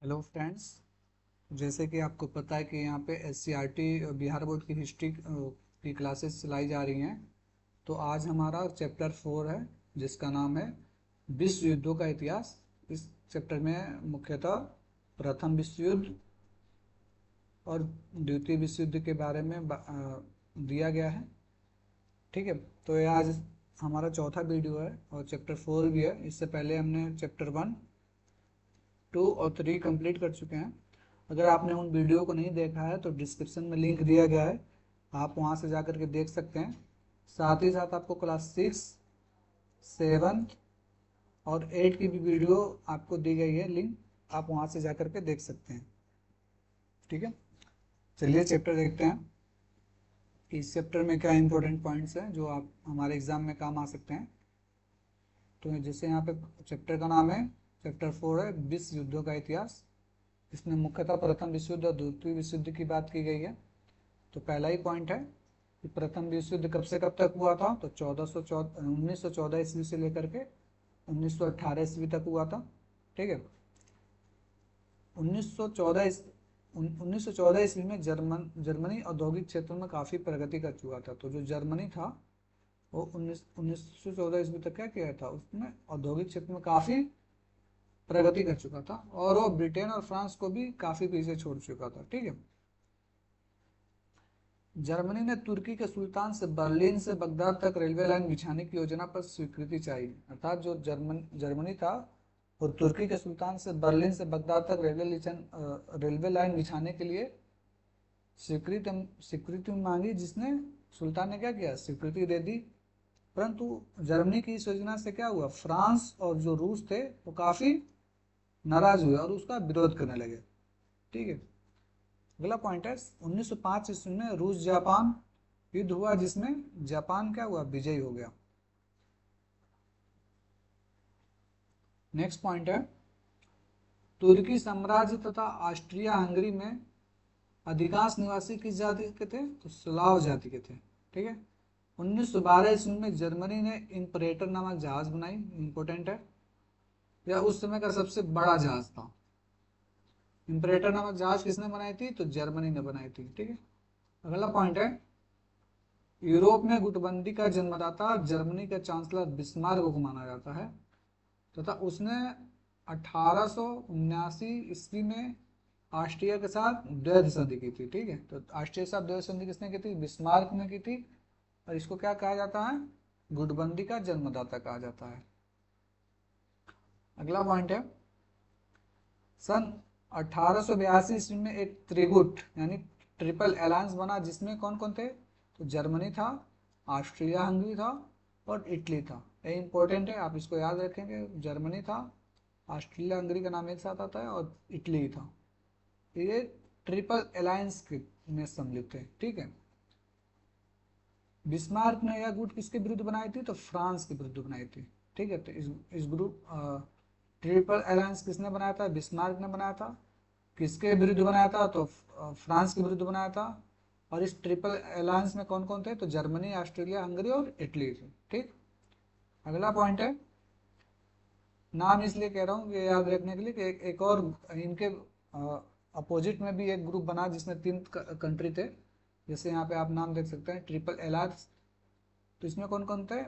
Hello friends. जैसे कि आपको पता है कि यहाँ पे एससीईआरटी बिहार बोर्ड की हिस्ट्री की क्लासेस चलाई जा रही हैं। तो आज हमारा चैप्टर 4 है जिसका नाम है विश्व युद्धों का इतिहास। इस चैप्टर में मुख्यतः प्रथम विश्व युद्ध और द्वितीय विश्व युद्ध के बारे में दिया गया है। ठीक है, तो ये आज हमारा चौथा वीडियो है और चैप्टर 4 भी है। इससे पहले हमने चैप्टर 1, 2 और 3 कंप्लीट कर चुके हैं। अगर आपने उन वीडियो को नहीं देखा है तो डिस्क्रिप्शन में लिंक दिया गया है, आप वहाँ से जाकर के देख सकते हैं। साथ ही साथ आपको क्लास 6, 7 और 8 की भी वीडियो आपको दी गई है, लिंक आप वहाँ से जाकर के देख सकते हैं। ठीक है, चलिए चैप्टर देखते हैं। इस चैप्टर में क्या इंपॉर्टेंट पॉइंट्स हैं जो आप हमारे एग्जाम में काम आ सकते हैं। तो जैसे यहाँ पे चैप्टर का नाम है, चैप्टर 4 है विश्व युद्धों का इतिहास। इसमें मुख्यतः प्रथम विश्व युद्ध और द्वितीय विश्व युद्ध की बात की गई है। तो पहला ही पॉइंट है कि प्रथम विश्व युद्ध कब से कब तक हुआ था। तो 1914 ईस्वी से लेकर के 1918 ईस्वी तक हुआ था। ठीक है, 1914 ईस्वी में जर्मनी औद्योगिक क्षेत्र में काफ़ी प्रगति कर चुका था। तो जो जर्मनी था वो 1914 ईस्वी तक क्या किया था, उसने औद्योगिक क्षेत्र में काफ़ी प्रगति कर चुका था और वो ब्रिटेन और फ्रांस को भी काफ़ी पीछे छोड़ चुका था। ठीक है, जर्मनी ने तुर्की के सुल्तान से बर्लिन से बगदाद तक रेलवे लाइन बिछाने की योजना पर स्वीकृति चाहिए। अर्थात जो जर्मनी था वो तुर्की के सुल्तान से बर्लिन से बगदाद तक रेलवे लाइन बिछाने के लिए स्वीकृति मांगी, जिसने सुल्तान ने क्या किया, स्वीकृति दे दी। परंतु जर्मनी की इस योजना से क्या हुआ, फ्रांस और जो रूस थे वो काफ़ी नाराज हुए और उसका विरोध करने लगे। ठीक है, अगला पॉइंट है 1905 ईस्वी में रूस जापान युद्ध हुआ, जिसमें जापान क्या हुआ, विजयी हो गया। नेक्स्ट पॉइंट है तुर्की साम्राज्य तथा ऑस्ट्रिया हंगरी में अधिकांश निवासी किस जाति के थे, तो स्लाव जाति के थे। ठीक है, 1912 ईस्वी में जर्मनी ने इंपरेटर नामक जहाज बनाई। इंपोर्टेंट है, यह उस समय का सबसे बड़ा जहाज था। इंपरेटर नामक जहाज किसने बनाई थी, तो जर्मनी ने बनाई थी। ठीक है, अगला पॉइंट है यूरोप में गुटबंदी का जन्मदाता जर्मनी का चांसलर बिस्मार्क को माना जाता है तथा उसने 1879 ईस्वी में ऑस्ट्रिया के साथ द्वैध संधि की थी। ठीक है, तो ऑस्ट्रिया के साथ द्वैध संधि किसने की थी, बिस्मार्क ने की थी। और इसको क्या कहा जाता है, गुटबंदी का जन्मदाता कहा जाता है। अगला पॉइंट है सन 1882 ईस्वी में एक त्रिगुट यानी ट्रिपल अलायंस बना, जिसमें कौन कौन थे, तो जर्मनी था, ऑस्ट्रिया हंगरी था और इटली था। ये इंपॉर्टेंट है, आप इसको याद रखेंगे। जर्मनी था, ऑस्ट्रिया हंगरी का नाम एक साथ आता है और इटली था। ये ट्रिपल अलायंस में सम्मिलित थे। ठीक है, बिस्मार्क ने यह गुट किसके विरुद्ध बनाई थी, तो फ्रांस के विरुद्ध बनाई थी। ठीक है, तो इस ग्रुप ट्रिपल अलायंस किसने बनाया था, बिस्मार्क ने बनाया था। किसके विरुद्ध बनाया था, तो फ्रांस के विरुद्ध बनाया था। और इस ट्रिपल अलायंस में कौन कौन थे, तो जर्मनी, ऑस्ट्रेलिया, हंगरी और इटली थे। ठीक, अगला पॉइंट है, नाम इसलिए कह रहा हूँ कि याद रखने के लिए कि एक और इनके अपोजिट में भी एक ग्रुप बना जिसमें 3 कंट्री थे। जैसे यहाँ पे आप नाम देख सकते हैं ट्रिपल अलायंस। तो इसमें कौन कौन थे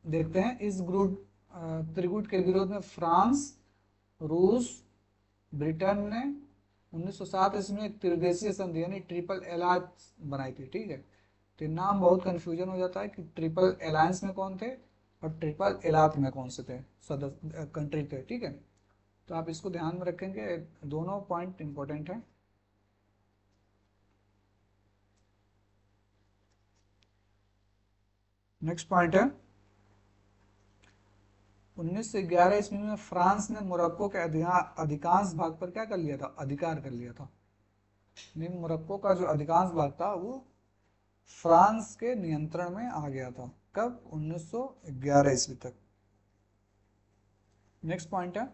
देखते हैं। इस ग्रुप त्रिगुट के विरोध में फ्रांस, रूस, ब्रिटेन ने 1907 ईस्वी में एक त्रिदेशीय संधि यानी ट्रिपल अलायंस बनाई थी। ठीक है, तो नाम बहुत कंफ्यूजन हो जाता है कि ट्रिपल अलायंस में कौन थे और ट्रिपल अलायंस में कौन से थे सदस्य कंट्री थे। ठीक है, तो आप इसको ध्यान में रखेंगे, दोनों पॉइंट इंपॉर्टेंट है। नेक्स्ट पॉइंट है 1911 ईस्वी में फ्रांस ने मोरक्को के अधिकांश भाग पर क्या कर लिया था, अधिकार कर लिया था। मोरक्को का जो अधिकांश भाग था वो फ्रांस के नियंत्रण में आ गया था। कब, 1911 ईस्वी तक। नेक्स्ट पॉइंट है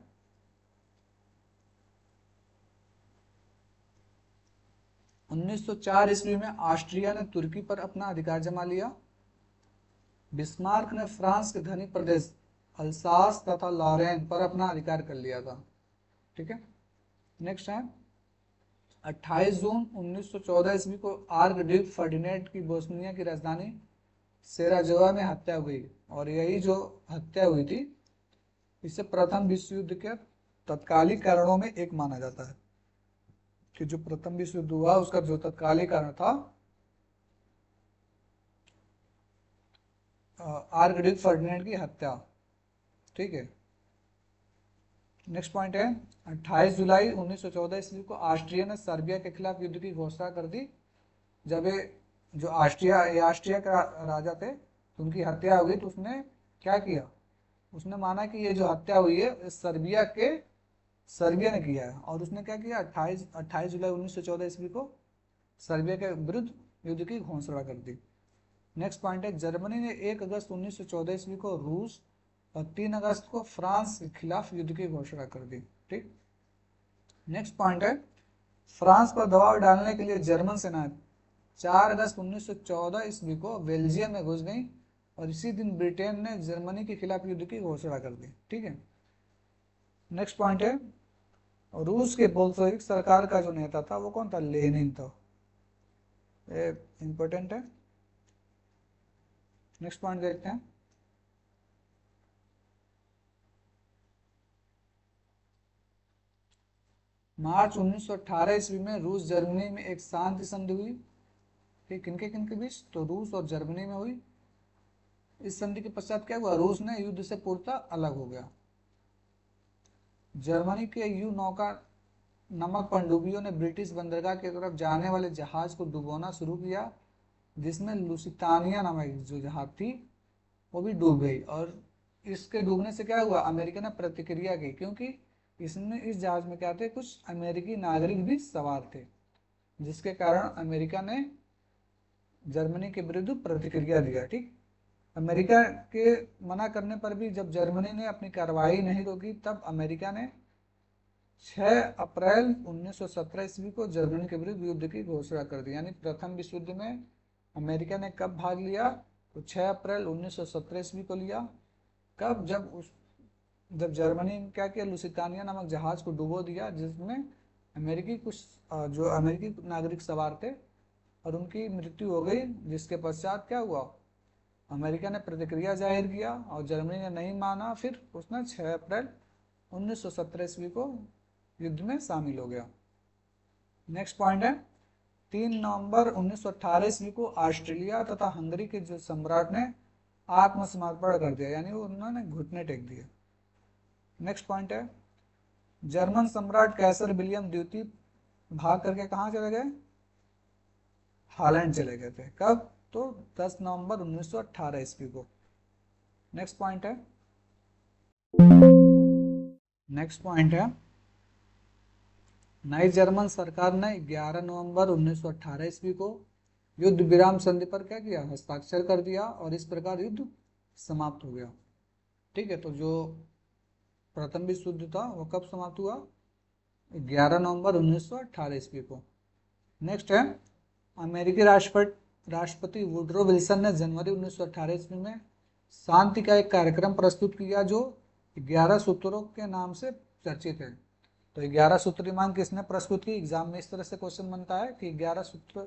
1904 ईस्वी में ऑस्ट्रिया ने तुर्की पर अपना अधिकार जमा लिया। बिस्मार्क ने फ्रांस के धनी प्रदेश अल्सास तथा लॉरेन पर अपना अधिकार कर लिया था। ठीक है, नेक्स्ट है 28 जून 1914 ईस्वी को आर्कड्यूक फर्डिनेंड की बोस्निया की राजधानी सेराजोवा में हत्या हुई, और यही जो हत्या हुई थी इसे प्रथम विश्व युद्ध के तत्कालिक कारणों में एक माना जाता है, कि जो प्रथम विश्व युद्ध हुआ उसका जो तत्कालिक कारण था आर्कड्यूक फर्डिनेंड की हत्या। ठीक है, नेक्स्ट पॉइंट है 28 जुलाई 1914 ईस्वी को ऑस्ट्रिया ने सर्बिया के खिलाफ युद्ध की घोषणा कर दी। जब ये जो ऑस्ट्रिया का राजा थे तो उनकी हत्या हो गई, तो उसने क्या किया, उसने माना कि ये जो हत्या हुई है सर्बिया ने किया है, और उसने क्या किया 28 जुलाई 1914 ईस्वी को सर्बिया के विरुद्ध युद्ध की घोषणा कर दी। नेक्स्ट पॉइंट है जर्मनी ने 1 अगस्त 1914 ईस्वी को रूस और 3 अगस्त को फ्रांस के खिलाफ युद्ध की घोषणा कर दी। ठीक, नेक्स्ट पॉइंट है फ्रांस पर दबाव डालने के लिए जर्मन सेना 4 अगस्त 1914 ईस्वी को बेल्जियम में घुस गई, और इसी दिन ब्रिटेन ने जर्मनी के खिलाफ युद्ध की घोषणा कर दी। ठीक है, नेक्स्ट पॉइंट है रूस के बोल्शेविक सरकार का जो नेता था वो कौन था, लेनिन था। ये इंपॉर्टेंट है। नेक्स्ट पॉइंट देखते हैं मार्च 1918 ईस्वी में रूस जर्मनी में एक शांति संधि हुई। ठीक, किनके किनके बीच, तो रूस और जर्मनी में हुई। इस संधि के पश्चात क्या हुआ, रूस ने युद्ध से पूर्णतः अलग हो गया। जर्मनी के यू नौका नमक पनडुब्बियों ने ब्रिटिश बंदरगाह की तरफ जाने वाले जहाज को डुबोना शुरू किया, जिसमें लुसितानिया नामक जो जहाज थी वो भी डूब गई, और इसके डूबने से क्या हुआ, अमेरिका ने प्रतिक्रिया की, क्योंकि इसमें इस जहाज में क्या थे, कुछ अमेरिकी नागरिक भी सवार थे, जिसके कारण अमेरिका ने जर्मनी के विरुद्ध प्रतिक्रिया दिया। ठीक, अमेरिका के मना करने पर भी जब जर्मनी ने अपनी कार्रवाई नहीं रोकी, तब अमेरिका ने 6 अप्रैल 1917 ईस्वी को जर्मनी के विरुद्ध युद्ध की घोषणा कर दी। यानी प्रथम विश्व युद्ध में अमेरिका ने कब भाग लिया, तो 6 अप्रैल 1917 ईस्वी को लिया। कब, जब जर्मनी ने क्या किया, लुसितानिया नामक जहाज को डुबो दिया, जिसमें अमेरिकी कुछ जो अमेरिकी नागरिक सवार थे और उनकी मृत्यु हो गई, जिसके पश्चात क्या हुआ, अमेरिका ने प्रतिक्रिया जाहिर किया और जर्मनी ने नहीं माना, फिर उसने 6 अप्रैल 1917 ईस्वी को युद्ध में शामिल हो गया। नेक्स्ट पॉइंट है 3 नवंबर 1918 ईस्वी को ऑस्ट्रेलिया तथा हंगरी के जो सम्राट ने आत्मसमर्पण कर दिया, यानी उन्होंने घुटने टेक दिए। नेक्स्ट पॉइंट है जर्मन सम्राट कैसर विलियम द्वितीय भाग करके कहाँ चले गए, हॉलैंड चले गए थे। कब, तो 10 नवंबर 1918 ईस्वी को। नेक्स्ट पॉइंट है नई जर्मन सरकार ने 11 नवंबर 1918 ईस्वी को युद्ध विराम संधि पर क्या किया, हस्ताक्षर कर दिया, और इस प्रकार युद्ध समाप्त हो गया। ठीक है, तो जो प्रथम विश्व युद्ध था वो कब समाप्त हुआ, 11 नवंबर 1918 ईस्वी को। नेक्स्ट है अमेरिकी राष्ट्रपति वुडरो विल्सन ने जनवरी 1918 ईस्वी में शांति का एक कार्यक्रम प्रस्तुत किया, जो 11 सूत्रों के नाम से चर्चित है। तो 11 सूत्री मांग किसने प्रस्तुत की, एग्जाम में इस तरह से क्वेश्चन बनता है कि 11 सूत्र,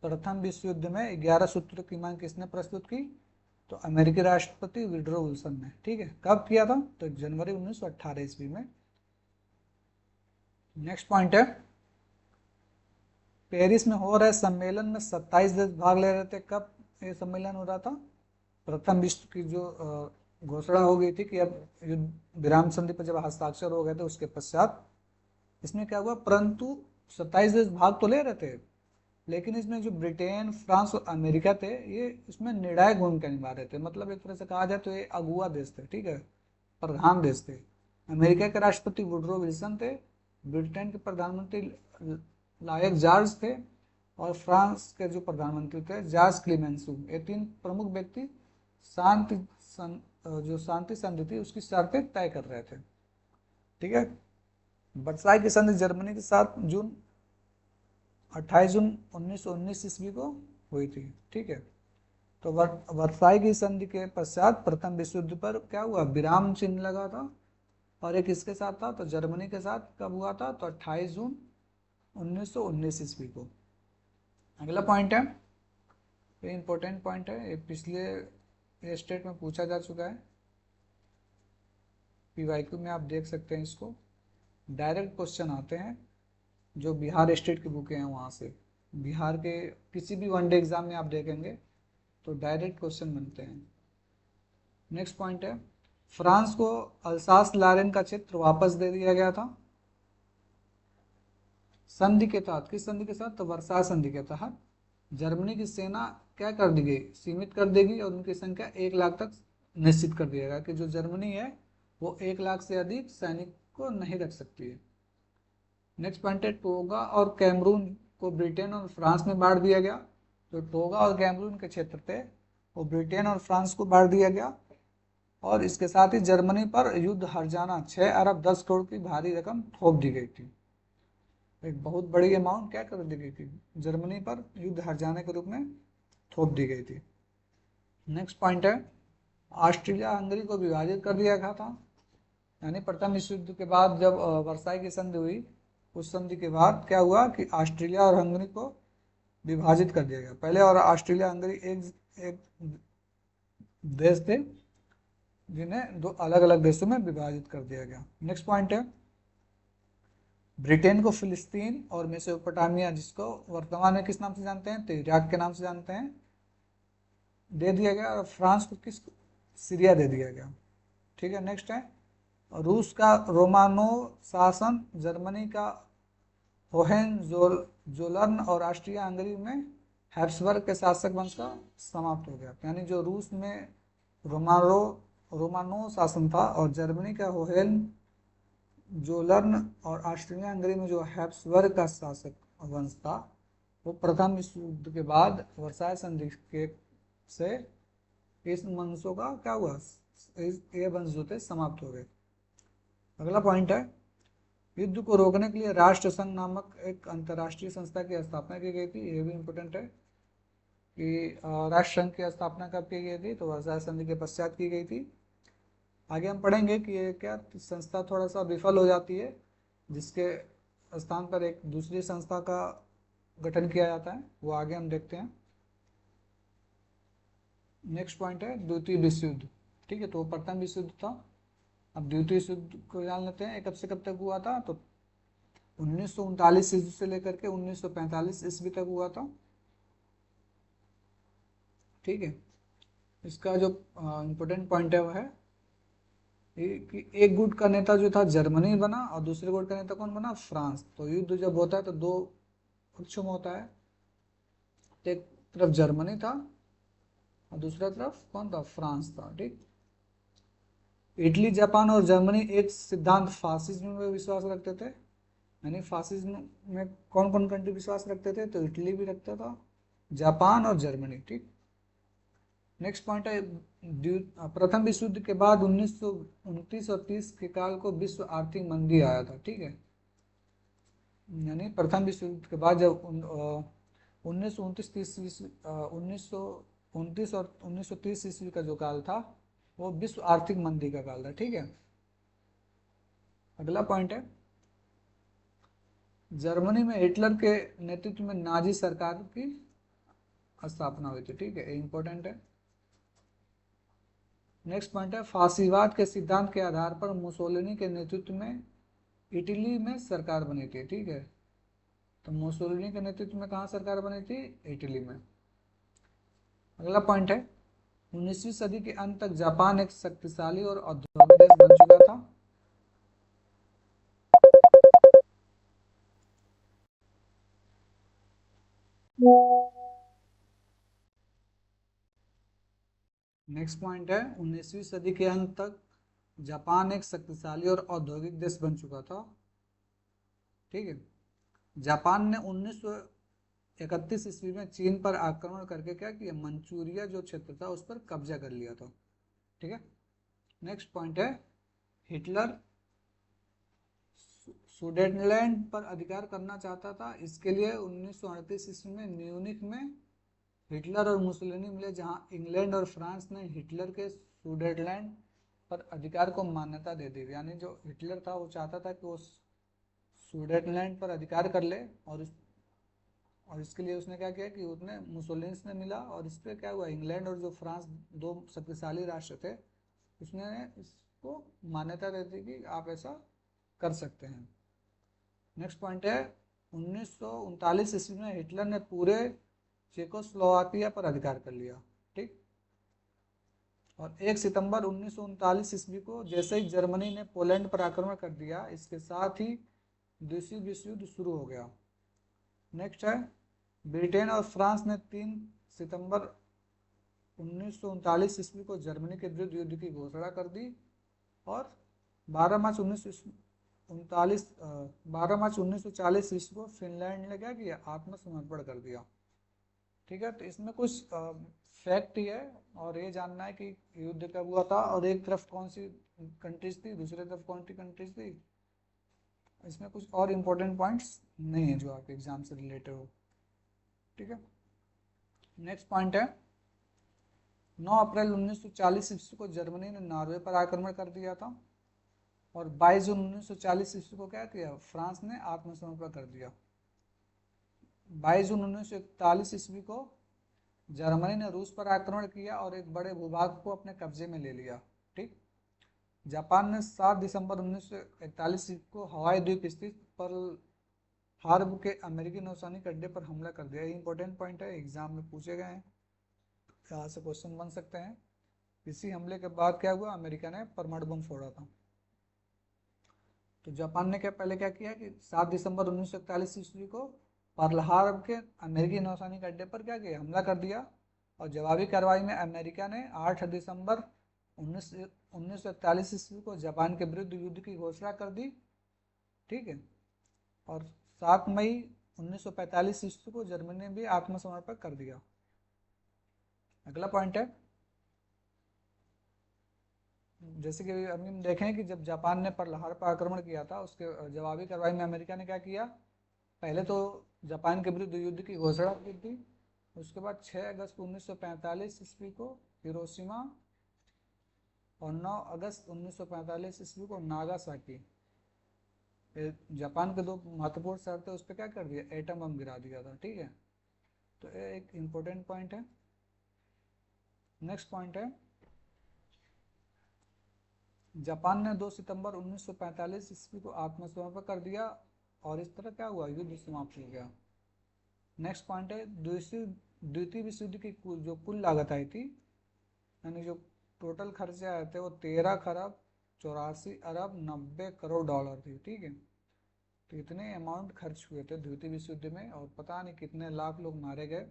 प्रथम विश्व युद्ध में 11 सूत्रों की मांग किसने प्रस्तुत की, तो अमेरिकी राष्ट्रपति वुडरो विल्सन ने। ठीक है, कब किया था, तो जनवरी 1918 ईस्वी में। नेक्स्ट पॉइंट है पेरिस में हो रहे सम्मेलन में 27 देश भाग ले रहे थे। कब ये सम्मेलन हो रहा था, प्रथम विश्व की जो घोषणा हो गई थी कि अब युद्ध विराम संधि पर जब हस्ताक्षर हो गए थे उसके पश्चात इसमें क्या हुआ, परंतु 27 देश भाग तो ले रहे थे, लेकिन इसमें जो ब्रिटेन, फ्रांस और अमेरिका थे ये इसमें निर्णायक भूमिका निभा रहे थे। मतलब एक तरह से कहा जाए तो ये अगुआ देश थे। ठीक है, प्रधान देश थे। अमेरिका के राष्ट्रपति वुडरो विल्सन थे, ब्रिटेन के प्रधानमंत्री लायक जॉर्ज थे, और फ्रांस के जो प्रधानमंत्री थे जॉर्ज क्लीमेंसू। ये 3 प्रमुख व्यक्ति जो शांति संधि थी उसकी शर्तें तय कर रहे थे। ठीक है, वर्साई की संधि जर्मनी के साथ 28 जून 1919 ईस्वी को हुई थी। ठीक है, तो वर्साई की संधि के पश्चात प्रथम विश्व युद्ध पर क्या हुआ, विराम चिन्ह लगा था, और एक इसके साथ था, तो जर्मनी के साथ कब हुआ था, तो 28 जून 1919 ईस्वी को। अगला पॉइंट है, ये इंपॉर्टेंट पॉइंट है, ये पिछले ये स्टेट में पूछा जा चुका है, पीवाईक्यू में आप देख सकते हैं इसको। डायरेक्ट क्वेश्चन आते हैं जो बिहार स्टेट की बुकें हैं वहाँ से, बिहार के किसी भी वनडे एग्जाम में आप देखेंगे तो डायरेक्ट क्वेश्चन बनते हैं। नेक्स्ट पॉइंट है, फ्रांस को अल्सास लारेन का क्षेत्र वापस दे दिया गया था संधि के तहत। किस संधि के साथ, तो वर्साय संधि के तहत। जर्मनी की सेना क्या कर दी गई, सीमित कर देगी, और उनकी संख्या 1 लाख तक निश्चित कर दिया गया कि जो जर्मनी है वो 1 लाख से अधिक सैनिक को नहीं रख सकती है। नेक्स्ट पॉइंट है, टोगा और कैमरून को ब्रिटेन और फ्रांस में बांट दिया गया। तो टोगा और कैमरून के क्षेत्र थे वो ब्रिटेन और फ्रांस को बांट दिया गया। और इसके साथ ही जर्मनी पर युद्ध हर जाना 6 अरब 10 करोड़ की भारी रकम थोप दी गई थी। एक बहुत बड़ी अमाउंट क्या कर दी गई थी, जर्मनी पर युद्ध हर जाने के रूप में थोप दी गई थी। नेक्स्ट पॉइंट है, ऑस्ट्रेलिया हंगरी को विभाजित कर दिया गया था। यानी प्रथम विश्व युद्ध के बाद जब वर्साई की संधि हुई, उस संधि के बाद क्या हुआ कि ऑस्ट्रेलिया और हंगरी को विभाजित कर दिया गया। पहले और ऑस्ट्रेलिया हंगरी एक देश थे जिन्हें दो अलग अलग देशों में विभाजित कर दिया गया। नेक्स्ट पॉइंट है, ब्रिटेन को फिलिस्तीन और मेसोपोटामिया, जिसको वर्तमान में किस नाम से जानते हैं, तो इराक के नाम से जानते हैं, दे दिया गया। और फ्रांस को किस, सीरिया दे दिया गया। ठीक है। नेक्स्ट है, रूस का रोमानो शासन, जर्मनी का होहेनजोलर्न और ऑस्ट्रिया हंगरी में हैब्सबर्ग के शासक वंश का समाप्त हो गया। यानी जो रूस में रोमानो रोमानो शासन था और जर्मनी का होहेनजोलर्न और ऑस्ट्रिया हंगरी में जो हैब्सबर्ग का शासक वंश था, वो प्रथम विश्व युद्ध के बाद वर्साय संधि के से इस वंशों का क्या हुआ, ये वंश जो थे समाप्त हो गए। अगला पॉइंट है, युद्ध को रोकने के लिए राष्ट्र संघ नामक एक अंतर्राष्ट्रीय संस्था की स्थापना की गई थी। ये भी इम्पोर्टेंट है कि राष्ट्र संघ की स्थापना कब की गई थी, तो वर्साय संधि के पश्चात की गई थी। आगे हम पढ़ेंगे कि ये क्या संस्था थोड़ा सा विफल हो जाती है, जिसके स्थान पर एक दूसरी संस्था का गठन किया जाता है, वो आगे हम देखते हैं। नेक्स्ट पॉइंट है द्वितीय विश्व युद्ध। ठीक है, तो प्रथम विश्व युद्ध था, अब द्वितीय विश्व युद्ध को जान लेते हैं। कब से कब तक हुआ था, तो 1939 ईस्वी से लेकर के 1945 ईस्वी तक हुआ था। ठीक है, इसका जो इम्पोर्टेंट पॉइंट है वो है कि एक गुट का नेता जो था जर्मनी बना और दूसरे गुट का नेता कौन बना, फ्रांस। तो युद्ध जब होता है तो दो पक्षों में होता है, एक तरफ जर्मनी था और दूसरा तरफ कौन था, फ्रांस था। ठीक, इटली जापान और जर्मनी एक सिद्धांत फासिज्म में विश्वास रखते थे। यानी फासिज्म में कौन कौन कंट्री विश्वास रखते थे, तो इटली भी रखता था, जापान और जर्मनी। ठीक, नेक्स्ट पॉइंट है, प्रथम विश्व युद्ध के बाद 1929 और 30 के काल को विश्व आर्थिक मंदी आया था। ठीक है, यानी प्रथम विश्व युद्ध के बाद जब 1929 और 1930 ईस्वी का जो काल था वो विश्व आर्थिक मंदी का काल था। ठीक है, अगला पॉइंट है, जर्मनी में हिटलर के नेतृत्व में नाजी सरकार की स्थापना हुई थी। ठीक है, इंपॉर्टेंट है। नेक्स्ट पॉइंट है, फासीवाद के सिद्धांत के आधार पर मुसोलिनी के नेतृत्व में इटली में सरकार बनी थी। ठीक है, तो मुसोलिनी के नेतृत्व में कहाँ सरकार बनी थी, इटली में। अगला पॉइंट है, 19वीं सदी के अंत तक जापान एक शक्तिशाली और औद्योगिक देश बन चुका था। नेक्स्ट पॉइंट है, 19वीं सदी के अंत तक जापान एक शक्तिशाली और औद्योगिक देश बन चुका था। ठीक है, जापान ने 1931 ईस्वी में चीन पर आक्रमण करके क्या किया, मंचूरिया जो क्षेत्र था उस पर कब्जा कर लिया था। ठीक है, नेक्स्ट पॉइंट है, हिटलर सुडेनलैंड पर अधिकार करना चाहता था। इसके लिए 1938 ईस्वी में म्यूनिख में हिटलर और मुसोलिनी मिले, जहां इंग्लैंड और फ्रांस ने हिटलर के सुडेनलैंड पर अधिकार को मान्यता दे दी। यानी जो हिटलर था वो चाहता था कि वो सुडेटलैंड पर अधिकार कर ले, और इसके लिए उसने क्या किया कि उसने मुसोलिनी ने मिला, और इस पर क्या हुआ, इंग्लैंड और जो फ्रांस, दो शक्तिशाली राष्ट्र थे, उसने इसको मान्यता दे दी कि आप ऐसा कर सकते हैं। नेक्स्ट पॉइंट है 1939 ईस्वी में हिटलर ने पूरे चेकोस्लोवाकिया पर अधिकार कर लिया। ठीक। और 1 सितंबर 1939 ईस्वी को जैसे ही जर्मनी ने पोलैंड पर आक्रमण कर दिया, इसके साथ ही दूसरी विश्व युद्ध शुरू हो गया। नेक्स्ट है ब्रिटेन और फ्रांस ने 3 सितंबर 1939 ईस्वी को जर्मनी के विरुद्ध युद्ध की घोषणा कर दी, और 12 मार्च 1940 ईस्वी को फिनलैंड ने क्या किया, आत्मसमर्पण कर दिया। ठीक है, तो इसमें कुछ फैक्ट ही है, और ये जानना है कि युद्ध कब हुआ था, और एक तरफ कौन सी कंट्रीज थी, दूसरी तरफ कौन सी कंट्रीज थी। इसमें कुछ और इम्पोर्टेंट पॉइंट्स नहीं है जो आपके एग्जाम से रिलेटेड हो। ठीक है, नेक्स्ट पॉइंट है 9 अप्रैल 1940 ईस्वी को जर्मनी ने नॉर्वे पर आक्रमण कर दिया था, और 22 जून 1940 ईस्वी को क्या किया, फ्रांस ने आत्मसमर्पण कर दिया। 22 जून 1941 ईस्वी को जर्मनी ने रूस पर आक्रमण किया और एक बड़े भूभाग को अपने कब्जे में ले लिया। ठीक। जापान ने 7 दिसंबर 1941 को हवाई द्वीप स्थित पर्ल हार्बर के अमेरिकी नौसैनिक अड्डे पर हमला कर दिया। इंपॉर्टेंट पॉइंट है, एग्जाम में पूछे गए हैं, यहाँ से क्वेश्चन बन सकते हैं। इसी हमले के बाद क्या हुआ, अमेरिका ने परमाणु बम फोड़ा था। तो जापान ने पहले क्या किया कि 7 दिसंबर 1941 ईस्वी को पर्ल हार्बर के अमेरिकी नौसैनिक अड्डे पर क्या किया, हमला कर दिया, और जवाबी कार्रवाई में अमेरिका ने 8 दिसंबर 1941 ईस्वी को जापान के विरुद्ध युद्ध की घोषणा कर दी। ठीक है, और 7 मई 1945 ईस्वी को जर्मनी ने भी आत्मसमर्पण कर दिया। अगला पॉइंट है, जैसे कि अभी हम देखें कि जब जापान ने पर्ल हार्बर पर आक्रमण किया था, उसके जवाबी कार्रवाई में अमेरिका ने क्या किया, पहले तो जापान के विरुद्ध युद्ध की घोषणा की थी, उसके बाद 6 अगस्त 1945 ईस्वी को हिरोशिमा, और 9 अगस्त 1945 ईस्वी को नागासाकी, जापान के 2 महत्वपूर्ण शहर थे, उस पर क्या कर दिया, एटम बम गिरा दिया था। ठीक है, तो ये एक इम्पोर्टेंट पॉइंट है। नेक्स्ट पॉइंट है जापान ने 2 सितंबर 1945 ईस्वी को आत्मसमर्पण कर दिया, और इस तरह क्या हुआ, युद्ध समाप्त हो गया। नेक्स्ट पॉइंट है द्वितीय विश्व युद्ध की जो कुल लागत आई थी, यानी जो टोटल खर्चे आए थे, वो 13 खरब 84 अरब 90 करोड़ डॉलर थी। ठीक है, तो इतने अमाउंट खर्च हुए थे द्वितीय विश्व युद्ध में, और पता नहीं कितने लाख लोग मारे गए।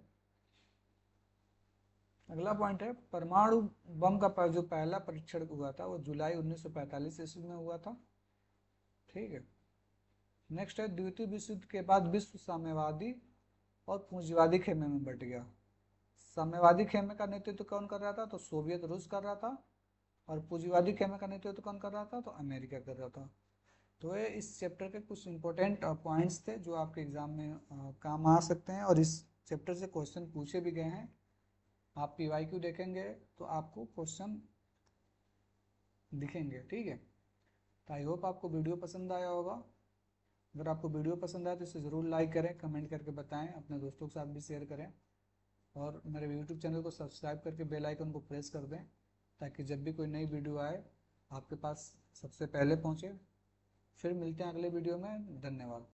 अगला पॉइंट है परमाणु बम का जो पहला परीक्षण हुआ था वो जुलाई 1945 ईस्वी में हुआ था। ठीक है, नेक्स्ट है द्वितीय विश्व युद्ध के बाद विश्व साम्यवादी और पूंजीवादी खेमे में बट गया। साम्यवादी खेमे का नेतृत्व कौन कर रहा था, तो सोवियत रूस कर रहा था, और पूंजीवादी खेमे का नेतृत्व कौन कर रहा था, तो अमेरिका कर रहा था। तो ये इस चैप्टर के कुछ इंपॉर्टेंट पॉइंट्स थे जो आपके एग्जाम में काम आ सकते हैं, और इस चैप्टर से क्वेश्चन पूछे भी गए हैं। आप PYQ देखेंगे तो आपको क्वेश्चन दिखेंगे। ठीक है, तो आई होप आपको वीडियो पसंद आया होगा। अगर आपको वीडियो पसंद आए तो इसे ज़रूर लाइक करें, कमेंट करके बताएं, अपने दोस्तों के साथ भी शेयर करें, और मेरे YouTube चैनल को सब्सक्राइब करके बेल आइकन को प्रेस कर दें, ताकि जब भी कोई नई वीडियो आए आपके पास सबसे पहले पहुंचे। फिर मिलते हैं अगले वीडियो में। धन्यवाद।